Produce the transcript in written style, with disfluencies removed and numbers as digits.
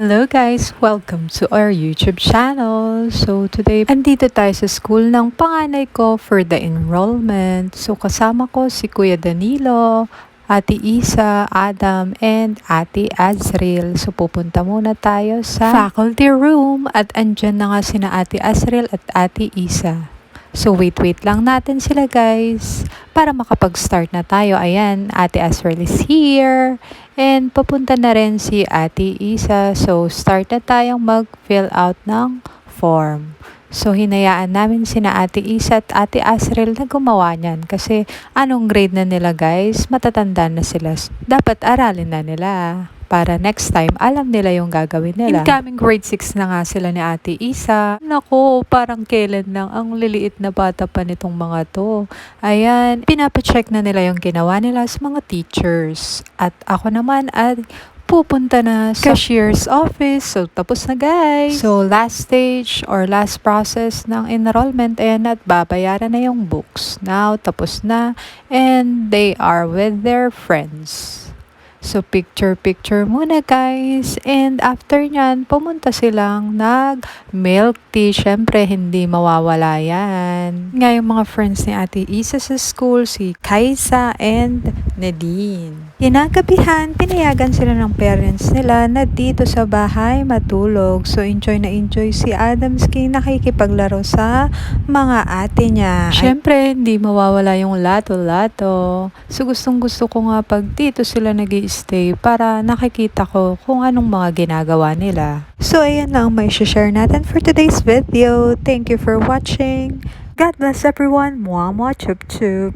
Hello guys! Welcome to our YouTube channel. So today, andito tayo sa school ng panganay ko for the enrollment. So kasama ko si Kuya Danilo, Ate Isa, Adam, and Ate Azriel. So pupunta muna tayo sa faculty room at andyan na nga sina Ate Azriel at Ate Isa. So wait lang natin sila guys para makapag-start na tayo. Ayan, Ate Azriel is here. And papunta na rin si Ate Isa. So start na tayong mag-fill out ng form. So hinayaan namin sina Ate Isa at Ate Azriel na gumawa niyan. Kasi anong grade na nila guys? Matatanda na sila. Dapat aralin na nila. Para next time, alam nila yung gagawin nila. Incoming grade 6 na nga sila ni Ate Isa. Nako, parang kailan lang. Ang liliit na bata pa nitong mga to. Ayan, pinapacheck na nila yung ginawa nila sa mga teachers. At ako naman ay pupunta na sa cashier's office. So, tapos na guys. So, last stage or last process ng enrollment. Ayan, at babayaran na yung books. Now, tapos na. And they are with their friends. So, picture muna guys. And after nyan, pumunta silang nag-milk tea. Siyempre, hindi mawawala yan. Nga yung mga friends ni Ate Isa sa school, si Kaisa and Nadine. Kinagabihan, pinayagan sila ng parents nila na dito sa bahay matulog. So, enjoy na enjoy si Adamski nakikipaglaro sa mga ate niya. Siyempre, hindi mawawala yung lato-lato. So, gustong gusto ko nga pag dito sila nag-i-stay para nakikita ko kung anong mga ginagawa nila. So, ayan lang may share natin for today's video. Thank you for watching. God bless everyone. Mwah, mwah, chup, chup.